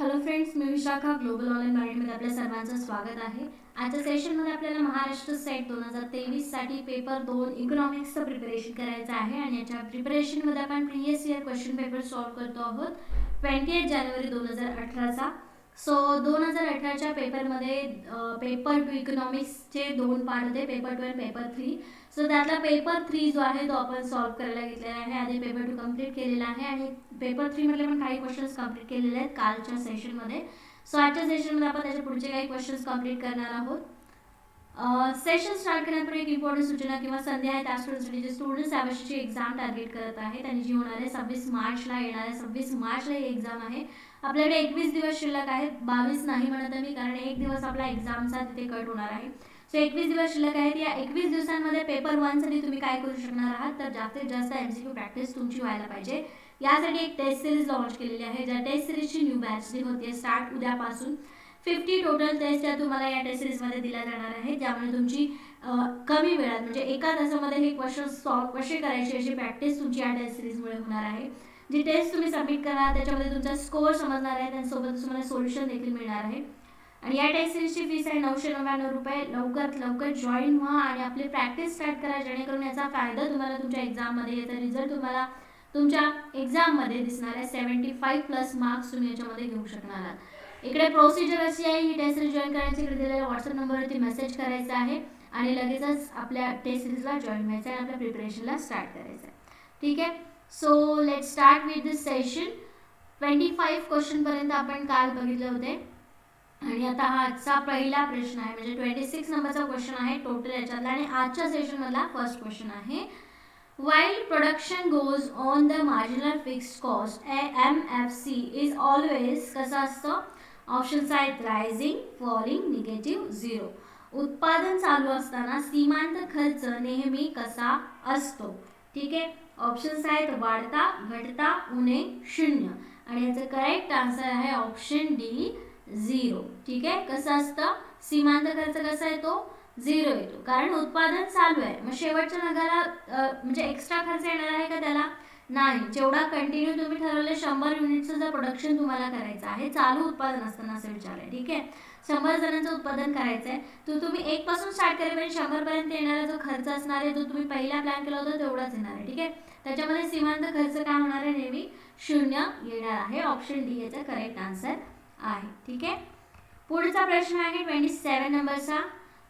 Hello friends, मी Vishakha global online मराठीमध्ये आपल्या सर्वांचं स्वागत आहे. आजच्या सेशनमध्ये आपल्याला महाराष्ट्र सेट 2023 साठी पेपर 2 इकॉनॉमिक्सचं प्रिपरेशन करायचं आहे आणि याच्या प्रिपरेशनमध्ये आपण previous year question paper solve करतो आहोत 28 जानेवारी 2018चा. सो 2018च्या पेपरमध्ये पेपर 2 इकॉनॉमिक्सचे 2 पार्ट होते, पेपर 2 आणि पेपर 3. सो त्यातला पेपर 3 जो आहे तो आपण सॉल्व्ह करायला घेतलेला आहे. आधी पेपर 2 कंप्लीट केलेला आहे आणि पेपर 3 मध्ये पण काही क्वेश्चन्स कंप्लीट केलेले आहेत कालच्या सेशनमध्ये. सो आजच्या सेशनमध्ये आपण त्याच्या पुढचे काही क्वेश्चन्स कंप्लीट करणार आहोत. सेशन स्टार्ट करण्यापूर्वी एक इम्पॉर्टंट सूचना किंवा संधी आहे त्या स्टुडंट्ससाठी जे स्टुडंट्स यावर्षीची एक्झाम टार्गेट करत आहेत आणि जी होणार आहे 26 मार्चला येणाऱ्या 26 मार्चला ही एक्झाम आहे. आपल्याकडे 21 दिवस शिल्लक आहेत, 22 नाही म्हणत मी, कारण एक दिवस आपला एक्झामचा तिथे कट होणार आहे. सो 21 दिवस शिल्लक आहेत. या 21 दिवसांमध्ये पेपर 1 साठी तुम्ही काय करू शकणार आहात, तर जास्तीत जास्त एमसीक्यू प्रॅक्टिस तुमची व्हायला पाहिजे. यासाठी एक टेस्ट सिरीज लॉन्च केलेली आहे, ज्या टेस्ट सिरीजची न्यू बॅच जी होते स्टार्ट उद्यापासून. 50 टोटल टेस्ट या तुम्हाला या टेस्ट सिरीजमध्ये दिल्या जाणार आहे, ज्यामुळे तुमची कमी वेळात म्हणजे एका तासामध्ये हे क्वेश्चन सॉल्व्ह कसे करायचे अशी प्रॅक्टिस तुमची या टेस्ट सिरीजमुळे होणार आहे. जी टेस्ट तुम्ही सबमिट करणार त्याच्यामध्ये तुमचा स्कोअर समजणार आहे, त्यासोबत तुम्हाला सोल्युशन देखील मिळणार आहे. आणि या टेस्ट सिरीजची फीस आहे 999 रुपये. लवकरात लवकर जॉईन व्हा आणि आपली प्रॅक्टिस स्टार्ट करा, जेणेकरून याचा फायदा तुम्हाला तुमच्या एक्झाममध्ये याचा रिझल्ट तुम्हाला तुमच्या एक्झाममध्ये दिसणार आहे. 75+ मार्क्स तुम्ही याच्यामध्ये घेऊ शकणार आहात. इकडे प्रोसिजर अशी आहे, ही टेस्ट सिरीज जॉईन करायची इकडे दिलेल्या व्हॉट्सअप नंबरवरती मेसेज करायचा आहे आणि लगेचच आपल्या टेस्ट सिरीजला जॉईन व्हायचं आहे आणि आपल्या प्रिपरेशनला स्टार्ट करायचं आहे. ठीक आहे. So let start with this session. 25 क्वेश्चनपर्यंत आपण काल बघितले होते आणि आता हा आजचा पहिला प्रश्न आहे, म्हणजे 26 नंबरचा क्वेश्चन आहे टोटल याच्यातला आणि आजच्या सेशनमधला फर्स्ट क्वेश्चन आहे. While production goes on the marginal fixed cost, MFC is always कसं असतं, ऑप्शन्स आहेत रायझिंग, फॉलिंग, निगेटिव्ह, झिरो. उत्पादन चालू असताना सीमांत खर्च नेहमी कसा असतो. ठीक आहे. ऑप्शन्स आहेत वाढता, घटता, उणे, शून्य. आणि याचं करेक्ट आन्सर आहे ऑप्शन डी, झिरो. ठीक आहे. कसं असतं, सीमांत खर्च कसा येतो, झिरो येतो, कारण उत्पादन चालू आहे. मग शेवटच्या नगाला म्हणजे एक्स्ट्रा खर्च येणार आहे का त्याला, नाही. जेवढा कंटिन्यू तुम्ही ठरवले 100 युनिटचं जर प्रोडक्शन तुम्हाला करायचं आहे चालू उत्पादन असताना असं विचारलंय. ठीक आहे. 100 जणांचं उत्पादन करायचं आहे, तर तुम्ही 1 पासून स्टार्ट करेपर्यंत 100 पर्यंत येणारा जो खर्च असणार आहे तो तुम्ही पहिला प्लॅन केला होता तेवढाच येणार आहे. ठीक आहे. त्याच्यामध्ये सीमांत खर्च काय होणार आहे, नेहमी शून्य येणार आहे. ऑप्शन डी याचा करेक्ट आन्सर आहे. ठीक आहे. पुढचा प्रश्न आहे 27 नंबरचा.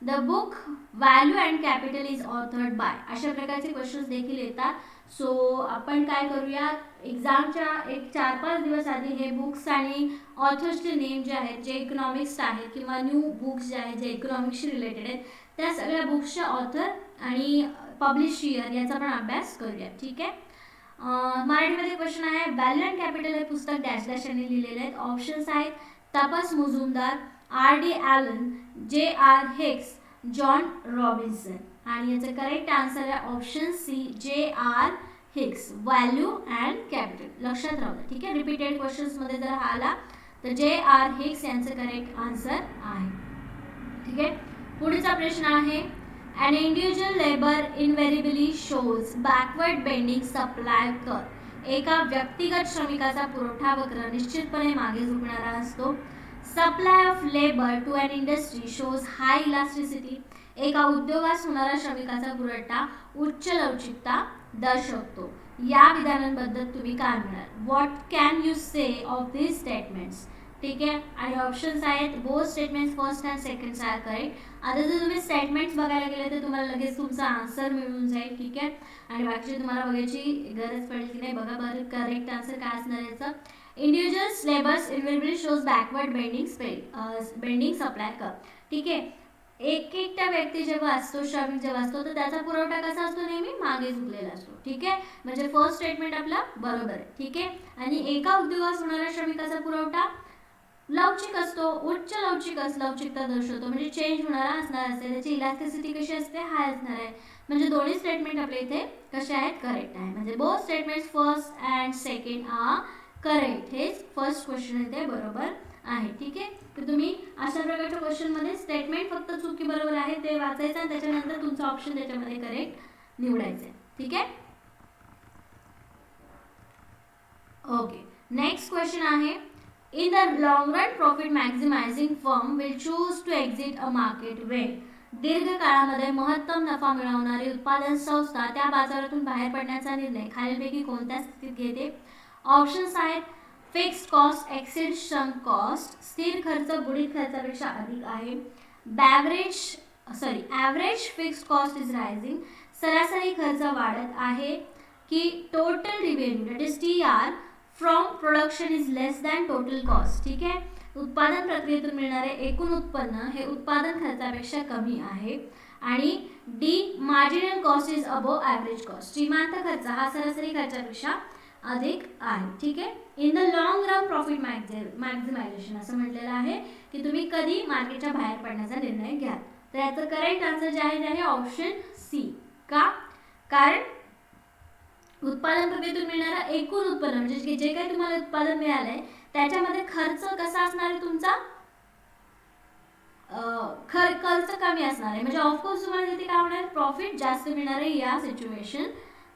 The book value and capital is authored bye. अशा प्रकारचे क्वेश्चन्स देखील येतात. सो आपण काय करूया, एक्झामच्या एक 4-5 दिवस आधी हे बुक्स आणि ऑथर्सचे नेम जे आहेत, जे इकॉनॉमिक्स आहेत किंवा न्यू बुक्स जे आहेत जे इकॉनॉमिक्सशी रिलेटेड आहेत, त्या सगळ्या बुक्सचे ऑथर आणि पब्लिश इयर याचा पण अभ्यास करूया. ठीक आहे. मराठीमध्ये क्वेश्चन आहे, व्हॅल्यू अँड कॅपिटल हे पुस्तक डॅश डॅश यांनी लिहिलेले आहेत. ऑप्शन्स आहेत Tapas Majumdar, R.D. Allen, J.R. Hicks, John Robinson. आणि याचं करेक्ट आन्सर आहे option C, J.R. Hicks, value and capital. लक्षात राहू द्या. ठीक आहे. रिपीटेड क्वेश्चन्समध्ये जर आला तर J.R. हिक्स यांचं करेक्ट आन्सर आहे. ठीक आहे. पुढचा प्रश्न आहे, an individual labor invariably shows backward bending supply curve. एका व्यक्तिगत श्रमिकाचा पुरवठा वक्र निश्चितपणे मागे झुकणारा असतो. Supply of labour to an industry shows high elasticity. एका उद्योगास होणारा श्रमिकाचा पुरवठा उच्च लवचिकता दर्शवतो. या विधानांबद्दल तुम्ही काय म्हणाल, what can you say of these statements. ठीक आहे. आणि ऑप्शन्स आहेत both statements first and second are correct. आता जर तुम्ही स्टेटमेंट्स बघायला गेले तर तुम्हाला लगेच तुमचा आन्सर मिळून जाईल. ठीक आहे. आणि बाकीचे तुम्हाला बघायची गरज पडेल की नाही, बघा बरं करेक्ट आन्सर काय असणार याचं. Individuals labours invariably shows backward bending supply curve. ठीक आहे. एकट्या व्यक्ती जेव्हा असतो, श्रमिक जेव्हा असतो, तर त्याचा पुरवठा कसा असतो, नेहमी मागे झुकलेला असतो. ठीक आहे. म्हणजे फर्स्ट स्टेटमेंट आपला बरोबर आहे. ठीक आहे. आणि एका उद्योगास होणाऱ्या श्रमिकाचा पुरवठा लवचिक असतो, उच्च लवचिकता दर्शवतो, म्हणजे चेंज होणारा असणार असते. त्याची इलास्टिसिटी कशी असते, हाय असणार आहे. म्हणजे दोन्ही स्टेटमेंट आपल्या इथे कसे आहेत, करेक्ट आहे. म्हणजे both statements first and second are correct. हे फर्स्ट क्वेश्चन इथे बरोबर आहे. ठीक आहे. तर तुम्ही अशा प्रकारच्या क्वेश्चनमध्ये स्टेटमेंट फक्त चुकी बरोबर आहे ते वाचायचं आणि त्याच्यानंतर तुमचं ऑप्शन त्याच्यामध्ये करेक्ट निवडायचं आहे. ठीक आहे. ओके. नेक्स्ट क्वेश्चन आहे, In the long run, profit maximizing firm will choose to exit a market when दीर्घ काळामध्ये महत्तम नफा मिळवणारी उत्पादन संस्था त्या बाजारातून बाहेर पडण्याचा निर्णय खालीलपैकी कोणत्या स्थितीत घेते. ऑप्शन्स आहेत fixed cost exceed sunk cost, स्थिर खर्च बुडीत खर्चापेक्षा अधिक आहे. Average fixed cost is rising, सरासरी खर्च वाढत आहे. की total revenue that is TR from production is less than total cost. ठीक आहे, उत्पादन प्रक्रियेतून मिळणारे एकूण उत्पन्न हे उत्पादन खर्चापेक्षा कमी आहे. आणि D marginal cost is above average cost, सीमांत खर्च हा सरासरी खर्चापेक्षा अधिक आहे. ठीक आहे, in the long run profit maximization असं म्हटलेलं आहे की तुम्ही कधी मार्केटच्या बाहेर पडण्याचा निर्णय घ्या. तर याचं करेक्ट आन्सर जे आहे ते आहे ऑप्शन C. का? कारण उत्पादन प्रक्रियेतून मिळणारा एकूण उत्पन्न म्हणजे जे काही तुम्हाला उत्पादन मिळालंय त्याच्यामध्ये खर्च कसा असणार आहे तुमचा, खर्च कमी असणार आहे. म्हणजे ऑफकोर्स तुम्हाला तिथे काय होणार, प्रॉफिट जास्त मिळणार आहे या सिच्युएशन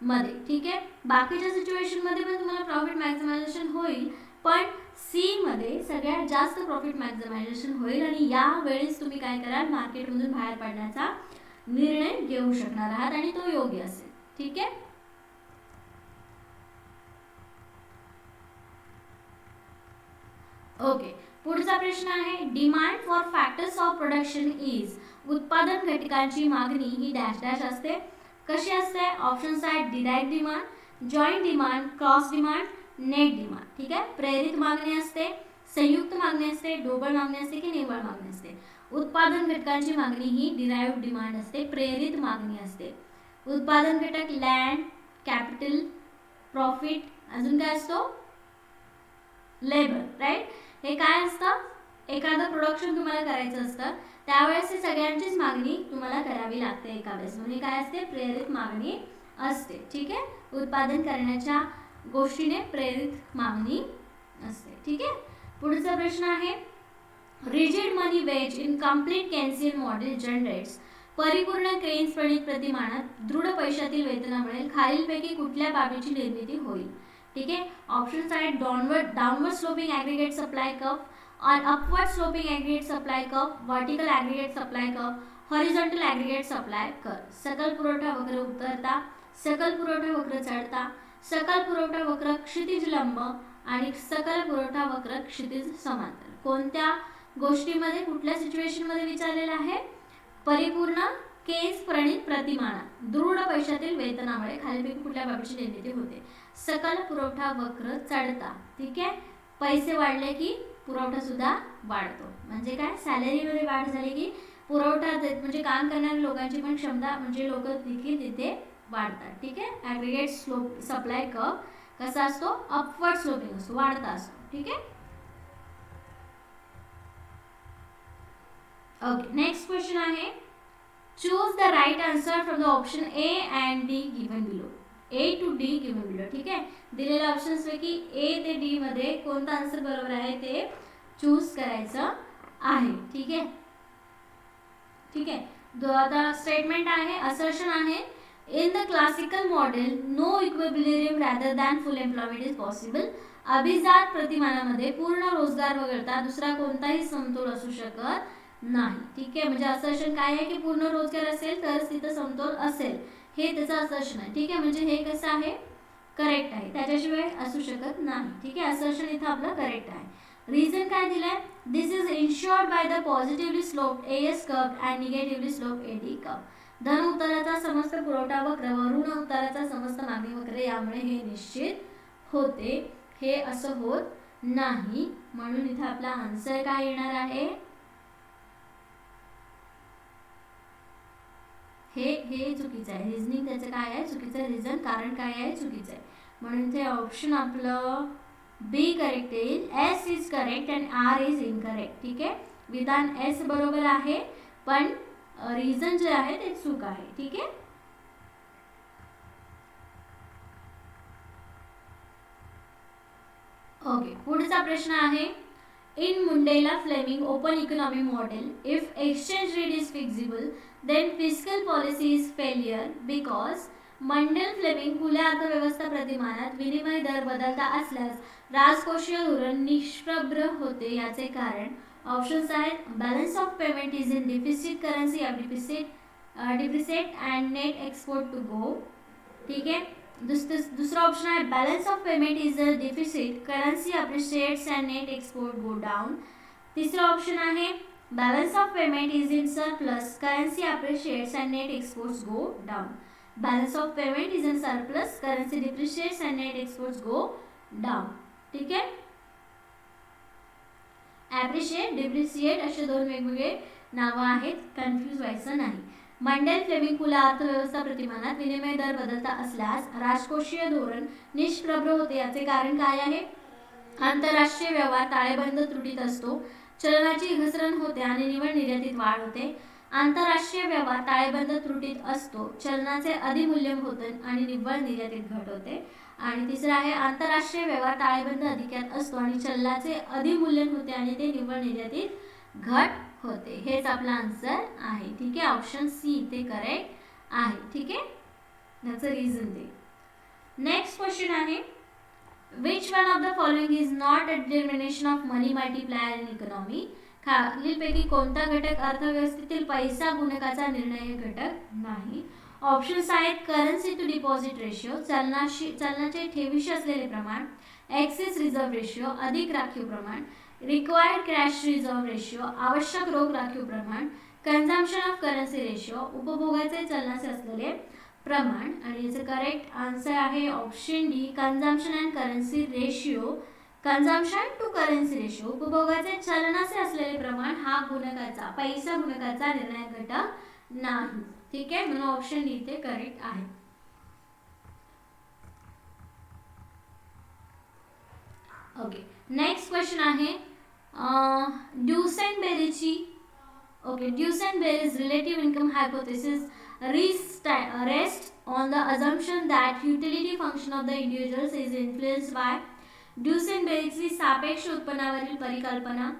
मध्ये. ठीक आहे, बाकीच्या सिच्युएशन मध्ये पण तुम्हाला प्रॉफिट मॅक्झिमायझेशन होईल, पण C मध्ये सगळ्यात जास्त प्रॉफिट मॅक्झिमायझेशन होईल आणि या वेळेस तुम्ही काय कराल, मार्केटमधून बाहेर पडण्याचा निर्णय घेऊ शकणार आहात आणि तो योग्य असेल. ठीक आहे, ओके. पुढचा प्रश्न आहे demand for factors of production is, उत्पादन घटकांची मागणी ही डॅश डॅश असते. कशी असते? ऑप्शन्स आहेत direct demand, joint demand, cross demand, net demand. ठीक आहे, प्रेरित मागणी असते, संयुक्त मागणी असते, ढोबळ मागणी असते की निव्वळ मागणी असते. उत्पादन घटकांची मागणी ही डिराइव्ड डिमांड असते, प्रेरित मागणी असते. उत्पादन घटक लँड, कॅपिटल, प्रॉफिट, अजून काय असतो, लेबर. राईट, हे काय असतं, एखादं प्रोडक्शन तुम्हाला करायचं असतं त्यावेळेस ही सगळ्यांचीच मागणी तुम्हाला करावी लागते एका वेळेस, म्हणजे काय असते, प्रेरित मागणी असते. ठीक आहे, उत्पादन करण्याच्या गोष्टीने प्रेरित मागणी असते. ठीक आहे, पुढचा प्रश्न आहे rigid money wage in complete Keynesian model generates, परिपूर्ण केन्स प्रणित प्रतिमानात दृढ पैशातील वेतनामुळे खालीलपैकी कुठल्या बाबीची निर्मिती होईल. ठीक आहे, ऑप्शन्स आहेत downward sloping aggregate supply curve, upward sloping aggregate supply curve, vertical aggregate supply curve, horizontal aggregate supply curve. सकल पुरवठा वक्र उतरता, सकल पुरवठा वक्र चढता, सकल पुरवठा वक्र क्षितिज लंब आणि सकल पुरवठा वक्र क्षितिज समांतर. कोणत्या गोष्टीमध्ये कुठल्या सिच्युएशनमध्ये विचारलेलं आहे, परिपूर्ण केस प्रणित प्रतिमानात दृढ पैशातील वेतनामुळे खालीलपैकी कुठल्या बाबीची निर्मिती होते. सकल पुरवठा वक्र चढता. ठीक आहे, पैसे वाढले की पुरवठा सुद्धा वाढतो. म्हणजे काय, सॅलरीमध्ये वाढ झाली की पुरवठा म्हणजे काम करणाऱ्या लोकांची पण क्षमता म्हणजे लोक देखील तिथे वाढतात. ठीक आहे, ॲग्रीगेट स्लोप सप्लाय कर्व कसा असतो, अपवर्ड स्लोपिंग असतो, वाढता असतो. ठीक आहे, ओके. नेक्स्ट क्वेश्चन आहे choose the right answer from the option A and D given below. A to D given below. ठीक आहे, दिलेल्या ऑप्शन्स पैकी A ते D मध्ये कोणता आन्सर बरोबर आहे ते चूज करायचं आहे. ठीक आहे, ठीक आहे. आता स्टेटमेंट आहे, असर्शन आहे in the classical model no equilibrium rather than full employment is possible. अभिजात प्रतिमानामध्ये पूर्ण रोजगार वगळता दुसरा कोणताही समतोल असू शकत नाही. ठीक आहे, म्हणजे असर्शन काय आहे की पूर्ण रोजगार असेल तरच तिथं समतोल असेल, हे त्याचं असर्शन आहे. ठीक आहे, म्हणजे हे कसं आहे, करेक्ट आहे, त्याच्याशिवाय असू शकत नाही. ठीक आहे, असर्शन इथं आपलं करेक्ट आहे. रिझन काय दिलाय, this is insured by the positively sloped AS curve and negatively sloped AD curve. धन उताराचा समस्त पुरवठा वक्र व ऋण उताराचा समस्त मागणी वक्र यामुळे हे निश्चित होते, हे असं होत नाही. म्हणून इथं आपला आन्सर काय येणार आहे, हे चुकीचं आहे. रिझनिंग त्याचं काय आहे, चुकीचं आहे. रिझन कारण काय आहे, चुकीचं आहे. म्हणून ते ऑप्शन आपलं B करेक्ट येईल. S is correct and R is incorrect. ठीक आहे, विधान S बरोबर आहे पण रिझन जे आहे ते चूक आहे. ठीक आहे, ओके. पुढचा प्रश्न आहे in Mundell Fleming open economy model if exchange rate is flexible then fiscal policy is failure because Mundell Fleming खुल्या अर्थव्यवस्था प्रतिमानात विनिमय दर बदलता असल्यास राजकोषीय धोरण निष्प्रभ होते. याचे कारण ऑप्शन्स आहेत balance of payment is in deficit, currency of depreciate and net export to go. ठीक आहे. दूसरा ऑप्शन है balance of payment is a deficit, currency appreciates and net export go down. तीसरा ऑप्शन है balance of payment is in surplus, currency appreciates and net exports go down. Balance of payment is in surplus, currency depreciates and net exports go down. ठीक आहे. Appreciate, depreciate असे दोन वेगवेगळे नावं आहेत, confuse व्हायचं नाही. मंडेल फ्लेमिंग खुल्या अर्थव्यवस्था प्रतिमानात विनिमय दर बदलता असल्यास राजकोषीय धोरण निष्प्रभ होते. याचे कारण काय आहे? आंतरराष्ट्रीय व्यवहार ताळेबंद त्रुटीत असतो, चलनाची घसरण होते आणि निव्वळ निर्यातीत वाढ होते. आंतरराष्ट्रीय व्यवहार ताळेबंद त्रुटीत असतो, चलनाचे अधिमूल्य होते आणि निव्वळ निर्यातीत घट होते. आणि तिसरा आहे आंतरराष्ट्रीय व्यवहार ताळेबंद अधिकात असतो आणि चलनाचे अधिमूल्यन होते आणि ते निव्वळ निर्यातीत घट होते. हेच आपला आन्सर आहे. ठीक आहे. ऑप्शन सी ते करेक्ट आहे. ठीक आहे. त्याचं रिझन ते. नेक्स्ट क्वेश्चन आहे which one of the following is not a determination of money multiplier in economy. खालीलपैकी कोणता घटक अर्थव्यवस्थेतील पैसा गुणकाचा निर्णायक घटक नाही. ऑप्शन्स आहेत करन्सी टू डिपॉझिट रेशिओ, चलनाचे ठेवीशी असलेले प्रमाण, एक्सेस रिझर्व्ह रेशिओ अधिक राखीव प्रमाण, रिक्वायर्ड कॅश रिझर्व्ह रेशिओ आवश्यक रोख राखीव प्रमाण, कन्झम्पशन ऑफ करन्सी रेशिओ उपभोगाचे चलनाचे असलेले प्रमाण. आणि याचं करेक्ट आन्सर आहे option D consumption and currency ratio. Consumption to currency ratio उपभोगाचे चलनाचे असलेले प्रमाण हा गुणकाचा पैसा गुणकाचा निर्णायक घटक नाही. ठीक आहे. म्हणून ऑप्शन डी ते करेक्ट आहे. ओके. नेक्स्ट क्वेश्चन आहे ड्युसेनबेरीची. Okay. Duesenberry's relative income hypothesis rests on the assumption that utility function of the individuals is influenced by ड्युसेनबेरीची सापेक्ष उत्पन्नावरील परिकल्पना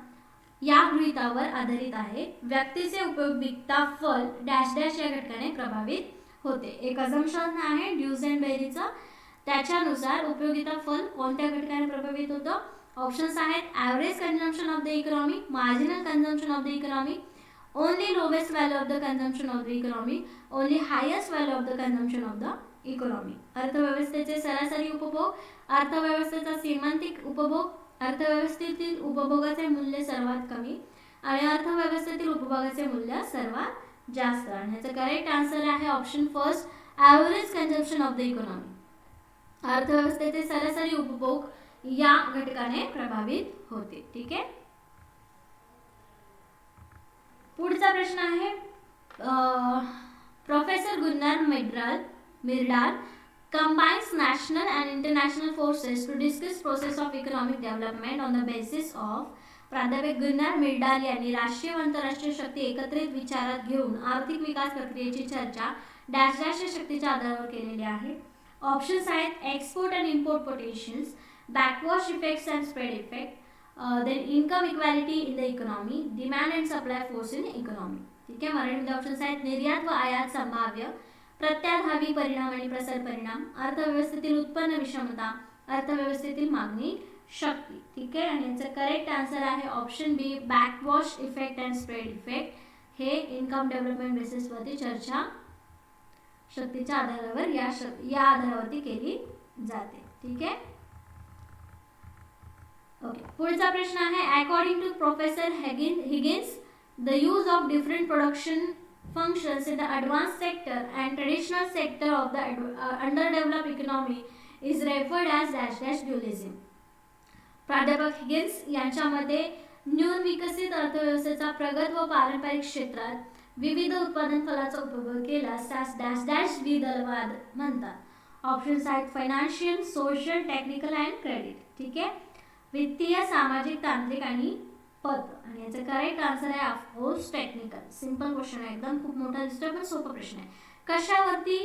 या गृहीतावर आधारित आहे. व्यक्तीचे उपयोगिता फल डॅश डॅश या घटकाने प्रभावित होते. एक अझम्पशन आहे ड्युसेनबेरीचं, त्याच्यानुसार उपयोगिता फल कोणत्या घटकाने प्रभावित होतं. ऑप्शन्स आहेत average consumption of the economy, marginal consumption of the economy, only lowest value of the consumption of the economy, only highest value of the consumption of the economy. अर्थव्यवस्थेचे सरासरी उपभोग, अर्थव्यवस्थेचा सीमांतिक उपभोग, अर्थव्यवस्थेतील उपभोगाचे मूल्य सर्वात कमी आणि अर्थव्यवस्थेतील उपभोगाचे मूल्य सर्वात जास्त. आणि याचा करेक्ट आन्सर आहे option first average consumption of the economy. अर्थव्यवस्थेचे सरासरी उपभोग या घटकाने प्रभावित होते. ठीक आहे. पुढचा प्रश्न आहे professor Gunnar Myrdal combines national and international forces to discuss process of economic development on the basis of. प्राध्यापक गुन्नार मिर्डाल यांनी राष्ट्रीय व आंतरराष्ट्रीय शक्ती एकत्रित विचारात घेऊन आर्थिक विकास प्रक्रियेची चर्चा डॅश डॅश या शक्तीच्या आधारावर केलेली आहे. ऑप्शन्स आहेत export and import potentials, backwash effects and spread effect, then income equality in the economy, demand and supply force in economy. ठीक आहे. मराठीमध्ये ऑप्शन्स आहेत निर्यात व आयात संभाव्य, प्रत्याधावी परिणाम आणि प्रसार परिणाम, अर्थव्यवस्थेतील उत्पन्न विषमता, अर्थव्यवस्थेतील मागणी शक्ती. ठीक आहे. आणि याचा करेक्ट आन्सर आहे option B backwash effect and spread effect. हे इन्कम डेव्हलपमेंट बेसिसवरती चर्चा शक्तीच्या आधारावर या आधारावरती केली जाते. ठीक आहे. ओके. पुढचा प्रश्न आहे according to professor Higgins the use of different production functions in the advanced sector and traditional sector of the underdeveloped economy is referred as dash dash dualism. प्राध्यापक हिगिन्स यांच्या मते न्यून विकसित अर्थव्यवस्थेचा प्रगत व पारंपरिक क्षेत्रात विविध उत्पादन फलाचा उपभोग केल्यास त्यास डॅश डॅश द्विदलवाद म्हणतात. ऑप्शन्स आहेत financial, social, technical and credit. ठीक आहे. वित्तीय, सामाजिक, तांत्रिक आणि पद. आणि याचा करेक्ट आन्सर आहे ऑफकोर्स टेक्निकल. सिंपल क्वेश्चन आहे, एकदम खूप मोठा दिसतोय पण सोपा प्रश्न आहे. कशावरती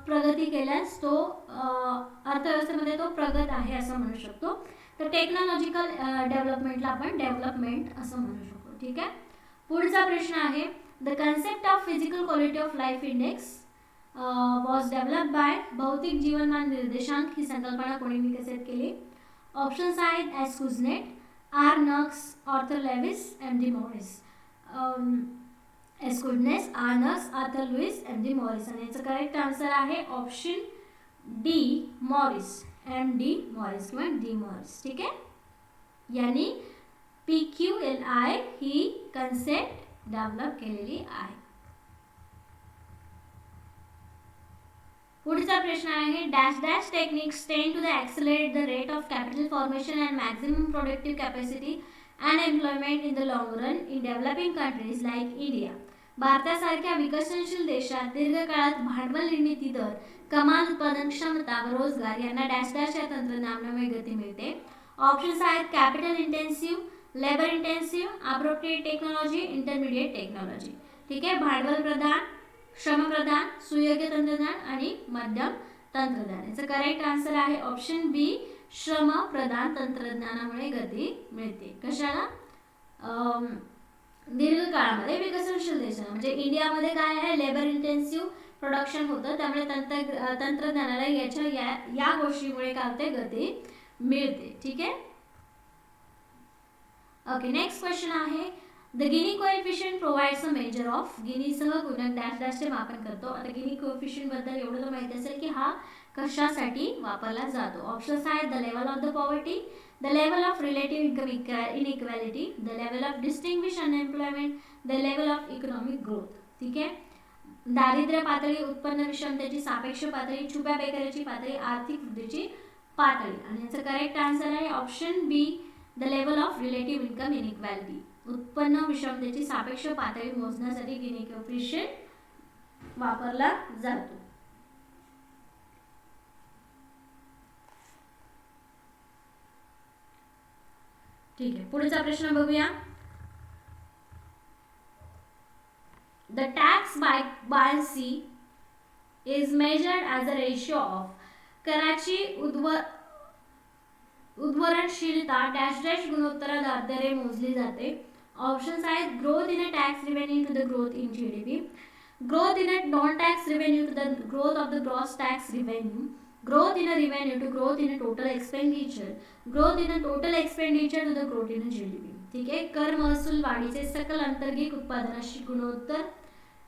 प्रगती केल्यास तो अर्थव्यवस्थेमध्ये तो प्रगत आहे असं म्हणू शकतो. तर टेक्नॉलॉजिकल डेव्हलपमेंटला आपण डेव्हलपमेंट असं म्हणू शकतो. ठीक आहे. पुढचा प्रश्न आहे the concept of physical quality of life index was develop by भौतिक जीवनमान निर्देशांक ही संकल्पना कोणी विकसित केली? ऑप्शन्स आहेत S Kuznets, R Nurkse, Arthur Lewis, M D Morris. S Kuznets, R Nurkse, Arthur Lewis, M D Morris. आणि याचं करेक्ट आन्सर आहे option D Morris, M D Morris किंवा डी मॉरिस. ठीक आहे, यांनी PQLI ही कन्सेप्ट डेव्हलप केलेली आहे. पुढचा प्रश्न आहे dash dash techniques tend to the accelerate the rate of capital formation and maximum productive capacity and employment in the long run in developing countries like India. भारतासारख्या विकसनशील देशात दीर्घकाळात भांडवल निर्मिती दर, कमाल उत्पादन क्षमता व रोजगार यांना डॅश डॅश या तंत्रज्ञानामुळे गती मिळते. ऑप्शन्स आहेत capital intensive, labour intensive, appropriate technology, intermediate technology. ठीक आहे, भांडवल प्रधान, श्रमप्रधान, सुयोग्य तंत्रज्ञान आणि मध्यम तंत्रज्ञान. याचं करेक्ट आन्सर आहे ऑप्शन बी श्रम प्रधान तंत्रज्ञानामुळे गती मिळते. कशाला? दीर्घकाळामध्ये विकसनशील देशांना, म्हणजे इंडियामध्ये काय आहे लेबर इंटेन्सिव्ह प्रोडक्शन होतं, त्यामुळे तंत्रज्ञानाला या गोष्टीमुळे काय होते गती मिळते. ठीक आहे, ओके. नेक्स्ट क्वेश्चन आहे the Gini coefficient provides a measure of. गिनीसह गुणक डॅश डॅशचे मापन करतो. आता गिनी कोएफिशियंट बद्दल एवढं तर माहिती असेल की हा कशासाठी वापरला जातो. ऑप्शन्स आहेत the level of the poverty, the level of relative income inequality, the level of distinguish unemployment, the level of economic growth. ठीक आहे, दारिद्र्य पातळी, उत्पन्न विषमतेची सापेक्ष पातळी, छुप्या बेकारीची पातळी, आर्थिक वृद्धीची पातळी. आणि याचं करेक्ट आन्सर आहे option be the level of relative income inequality. उत्पन्न विषमतेची सापेक्ष पातळी मोजण्यासाठी गिनी कोएफिशियंट वापरला जातो. ठीक आहे, पुढचा प्रश्न बघूया. The tax buoyancy is measured as a ratio of. कराची उद्भरणशीलता डॅश डॅश गुणोत्तराद्वारे मोजली जाते. ऑप्शन्स आहेत growth in a tax revenue to the growth in GDP, growth in a non tax revenue to the growth of the gross tax revenue, growth in a revenue to growth in a total expenditure, growth in a total expenditure to the growth in a GDP. ठीक आहे, कर महसूल वाढीचे सकल अंतर्गत उत्पादनाशी गुणोत्तर,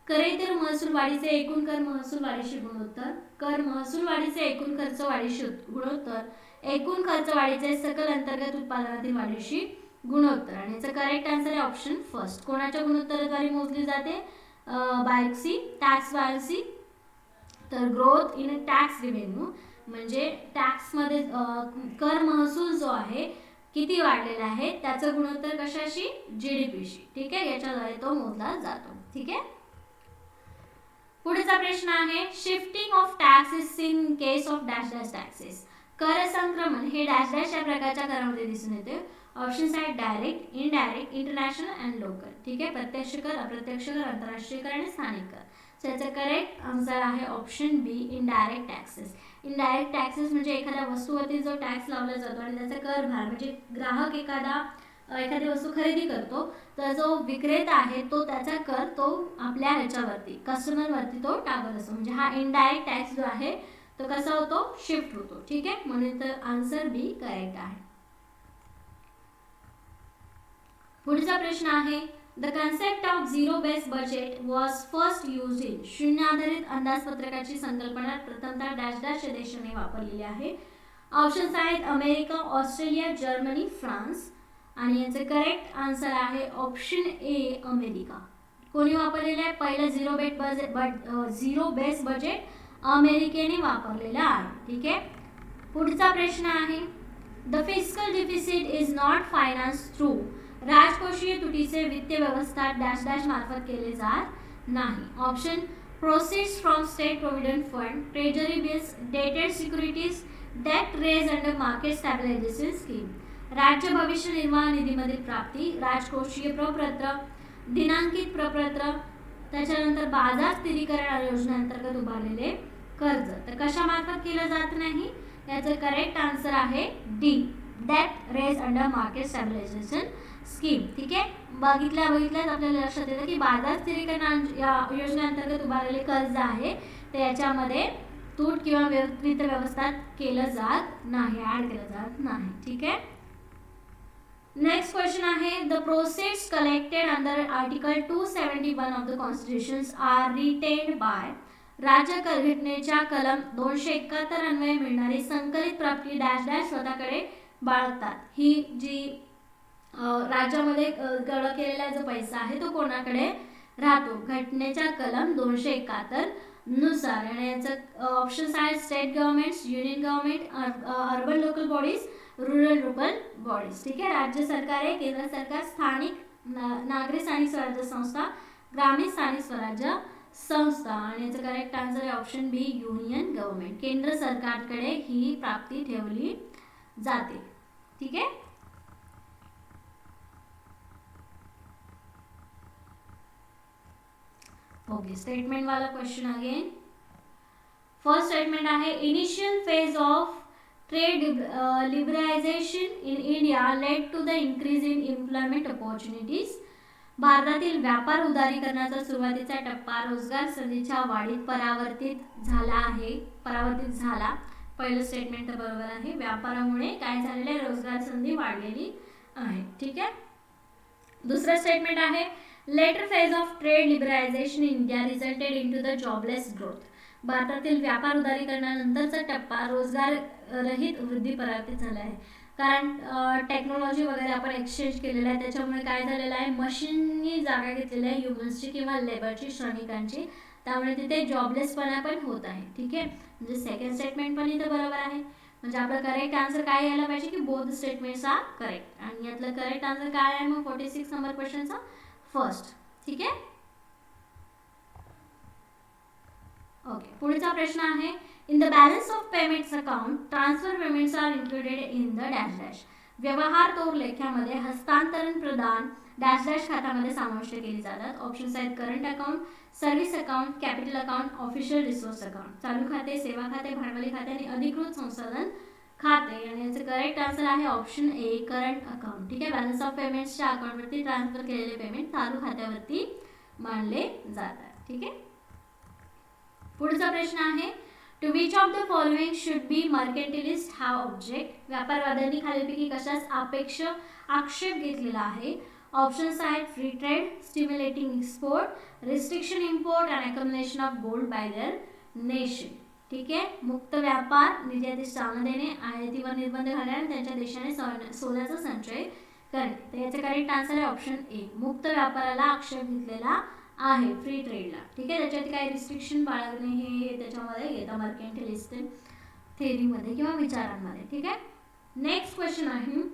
करेतर महसूल वाढीचे एकूण कर महसूल वाढीशी गुणोत्तर, कर महसूल वाढीचे एकूण खर्च वाढीशी गुणोत्तर, एकूण खर्च वाढीचे सकल अंतर्गत उत्पादनातील वाढीशी गुणोत्तर. आणि याचं करेक्ट आन्सर आहे ऑप्शन फर्स्ट. कोणाच्या गुणोत्तराद्वारे मोजली जाते? बायसी, टॅक्स बायसी. तर ग्रोथ इन टॅक्स रिव्हेन्यू म्हणजे टॅक्समध्ये कर महसूल जो आहे किती वाढलेला आहे त्याचं गुणोत्तर कशाशी? GDPशी. ठीक आहे, याच्याद्वारे तो मोजला जातो. ठीक आहे, पुढचा प्रश्न आहे shifting of taxes in case of dash dash taxes. कर संक्रमण हे डॅश डॅश या प्रकारच्या करामध्ये दिसून येते. ऑप्शन्स आहेत direct, indirect, international and local. ठीक आहे, प्रत्यक्ष कर, अप्रत्यक्ष कर, आंतरराष्ट्रीय कर आणि स्थानिक कर. सो याचा करेक्ट आन्सर आहे ऑप्शन बी इनडायरेक्ट टॅक्सेस. इनडायरेक्ट टॅक्सेस म्हणजे एखाद्या वस्तूवरती जो टॅक्स लावला जातो आणि त्याचा कर भार, म्हणजे ग्राहक एखादी वस्तू खरेदी करतो तर जो विक्रेता आहे तो त्याचा कर तो आपल्या ह्याच्यावरती कस्टमरवरती तो टाकत असतो. म्हणजे हा इनडायरेक्ट टॅक्स जो आहे तो कसा होतो? शिफ्ट होतो. ठीक आहे, म्हणून तर आन्सर बी करेक्ट आहे. पुढचा प्रश्न आहे the concept of zero base budget was first used in. शून्य आधारित अंदाजपत्रकाची संकल्पना प्रथमतः डॅश डॅश या देशाने वापरलेली आहे. ऑप्शन्स आहेत अमेरिका, ऑस्ट्रेलिया, जर्मनी, फ्रान्स. आणि याचे करेक्ट आन्सर आहे ऑप्शन ए अमेरिका. कोणी वापरलेलं आहे? पहिलं झिरो बेस बजेट अमेरिकेने वापरलेलं आहे. ठीक आहे, पुढचा प्रश्न आहे the fiscal deficit is not finance through. राजकोषीय तुटीचे वित्त व्यवस्था डॅश डॅश मार्फत केले जात नाही. Option proceeds from state provident fund, treasury bills, dated securities, debt raise under market stabilisation scheme. राज्य भविष्य निर्वाह निधीमधील प्राप्ती, राजकोषीय प्रपत्र, दिनांकित प्रपत्र, त्याच्यानंतर बाजार स्थिरीकरण योजनेअंतर्गत उभारलेले कर्ज. तर कशामार्फत केलं जात नाही? याचं करेक्ट आन्सर आहे D debt raise under market stabilisation scheme. ठीक आहे, बघितल्याच आपल्याला लक्षात येतं की बाजार स्थिरीकरण योजनेअंतर्गत उभारलेले कर्ज आहे तर याच्यामध्ये तूट किंवा वित्त व्यवस्था केलं जात नाही, ऍड केलं जात नाही. ठीक आहे. नेक्स्ट क्वेश्चन आहे the process collected under article 271 of the constitution are retained by. राज्य घटनेच्या कलम 271 अन्वये मिळणारी संकलित प्राप्ती डॅश डॅश स्वतःकडे बाळगतात. ही जी राज्यामध्ये गळ केलेला जो पैसा आहे तो कोणाकडे राहतो? घटनेच्या कलम 271 नुसार. आणि याचं ऑप्शन्स आहेत state governments, union government, urban local bodies, rural local bodies. ठीक आहे. राज्य सरकारे, केंद्र सरकार, स्थानिक नागरी स्थानिक स्वराज्य संस्था, ग्रामीण स्थानिक स्वराज्य संस्था. आणि याचं करेक्ट आन्सर आहे ऑप्शन बी युनियन गव्हर्नमेंट. केंद्र सरकारकडे ही प्राप्ती ठेवली जाते. ठीक आहे. ओके, स्टेटमेंट वाला क्वेश्चन अगेन. फर्स्ट स्टेटमेंट आहे initial phase of trade liberalisation in India led to the increase in employment opportunities. भारतातील व्यापार उदारीकरणाचा सुरुवातीचा टप्पा रोजगार संधीच्या वाढीत परावर्तित झाला आहे. परावर्तित झाला. पहिलं स्टेटमेंट तर बरोबर आहे. व्यापारामुळे काय झालेलं आहे? रोजगार संधी वाढलेली आहे. ठीक आहे. दुसरं स्टेटमेंट आहे latter phase of trade liberalisation in India resulted in to the jobless growth. भारतातील व्यापार उदारीकरणानंतरचा टप्पा रोजगार रहित वृद्धी परावर्तित झाला आहे. कारण टेक्नॉलॉजी वगैरे आपण एक्सचेंज केलेलं आहे, त्याच्यामुळे काय झालेलं आहे? मशीननी जागा घेतलेली आहे ह्युमन्सची किंवा लेबरची, श्रमिकांची. त्यामुळे तिथे जॉबलेसपणा पण होत आहे. ठीक आहे. म्हणजे सेकंड स्टेटमेंट पण इथं बरोबर आहे. म्हणजे आपलं करेक्ट आन्सर काय यायला पाहिजे की बोथ स्टेटमेंट्स आर करेक्ट. आणि यातलं करेक्ट आन्सर काय आहे मग 46 नंबर क्वेश्चनचा? फर्स्ट. ठीक आहे. ओके, पुढचा प्रश्न आहे in the balance of payments account transfer payments are included in the dash dash. व्यवहार तोर लेख्यामध्ये हस्तांतरण प्रदान डॅश डॅश खात्यामध्ये समाविष्ट केली जातात. ऑप्शन्स आहेत current account, service account, capital account, official resource account. चालू खाते, सेवा खाते, भांडवली खाते आणि अधिकृत संसाधन खाते. आणि याचं करेक्ट आन्सर आहे ऑप्शन ए करंट अकाउंट. ठीक आहे. बॅलन्स ऑफ पेमेंट्सच्या अकाउंटवरती ट्रान्सफर केलेले पेमेंट चालू खात्यावरती मानले जातात. ठीक आहे. पुढचा प्रश्न आहे to which of the following should be mercantilist have object. व्यापारवाद्यांनी खालीलपैकी कशास आक्षेप घेतलेला आहे? ऑप्शन्स आहेत free trade, stimulating export, restriction import and accumulation of gold by their nation. ठीक आहे. मुक्त व्यापार, निर्यातीस चालना देणे, आयातीवर निर्बंध घालणे आणि त्यांच्या देशाने सोन्याचा संचय करणे. तर याचं करेक्ट आन्सर आहे ऑप्शन ए. मुक्त व्यापाराला आक्षेप घेतलेला आहे फ्री ट्रेडला. ठीक आहे. त्याच्यावरती काही रिस्ट्रिक्शन बाळगणे हे त्याच्यामध्ये येतं मर्केंटिलिस्ट थेअरीमध्ये किंवा विचारांमध्ये. ठीक आहे. नेक्स्ट क्वेश्चन आहे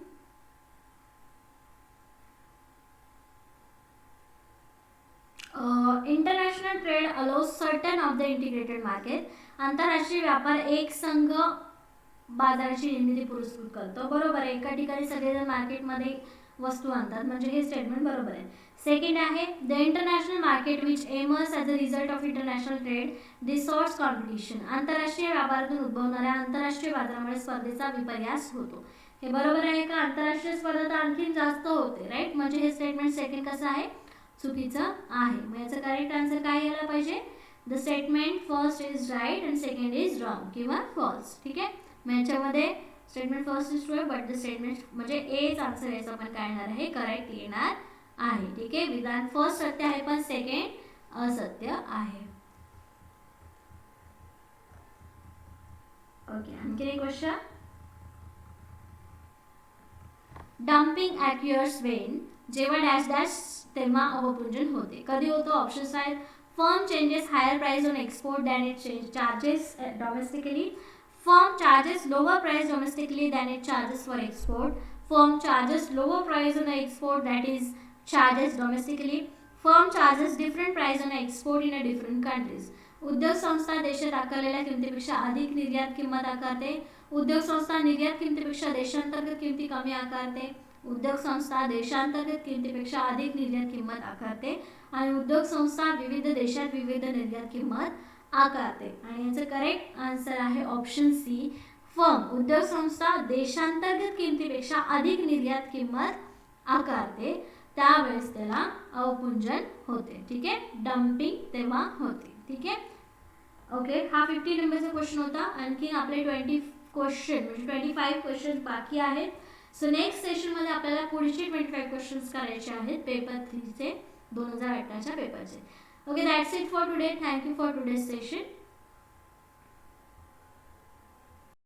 international trade allows certain of the integrated market. आंतरराष्ट्रीय व्यापार एक संघ बाजाराची निर्मिती पुरस्कृत करतो. बरोबर आहे. एका ठिकाणी सगळेजण मार्केटमध्ये वस्तू आणतात, म्हणजे हे स्टेटमेंट बरोबर आहे. सेकंड आहे the international market which emerges as a result of international trade distorts competition. आंतरराष्ट्रीय व्यापारातून उद्भवणाऱ्या आंतरराष्ट्रीय बाजारामुळे स्पर्धेचा विपर्यास होतो. हे बरोबर आहे का? आंतरराष्ट्रीय स्पर्धा तर आणखीन जास्त होते, राईट. म्हणजे हे स्टेटमेंट सेकंड कसं आहे? चुकीचं आहे. मग याचं करेक्ट आन्सर काय यायला पाहिजे? The statement first is right and second is wrong किंवा फॉल्स. ठीक आहे. मग याच्यामध्ये statement first is true but the statement म्हणजे एच आन्सर याचं पण काय येणार आहे? करेक्ट येणार आहे. ठीक आहे. विधान फर्स्ट सत्य आहे पण सेकंड असत्य आहे. ओके, आणखी एक क्वेश्चन. Dumping occurs when. जेव्हा डॅश डॅश तेव्हा अवपुंजन होते. कधी होतो? ऑप्शन्स आहेत firm changes higher price on export than it charges domestically. Firm charges lower price domestically than it charges for export. Firm charges lower price on export that is charges domestically. Firm charges different price on export in a different countries. उद्योग संस्था देशात आकारलेल्या किमतीपेक्षा अधिक निर्यात किंमत आकारते. उद्योग संस्था निर्यात किमतीपेक्षा देशांतर्गत किमती कमी आकारते. उद्योग संस्था देशांतर्गत किमतीपेक्षा अधिक निर्यात किंमत आकारते. आणि उद्योग संस्था विविध देशात विविध निर्यात किंमत आकारते. आणि याचं करेक्ट आन्सर आहे ऑप्शन सी फर्म. उद्योग संस्था देशांतर्गत किमतीपेक्षा अधिक निर्यात किंमत आकारते, त्यावेळेस त्याला अवपुंजन होते. ठीक आहे. डम्पिंग तेव्हा होते. ठीक आहे. ओके, हा 50 नंबरचा क्वेश्चन होता. आणखीन आपले 20 क्वेश्चन म्हणजे 25 क्वेश्चन बाकी आहेत. सो नेक्स्ट सेशनमध्ये आपल्याला पुढचे 25 क्वेश्चन्स करायचे आहेत पेपर 3चे 2018च्या पेपरचे. Okay, that's it for today. Thank you for today's session.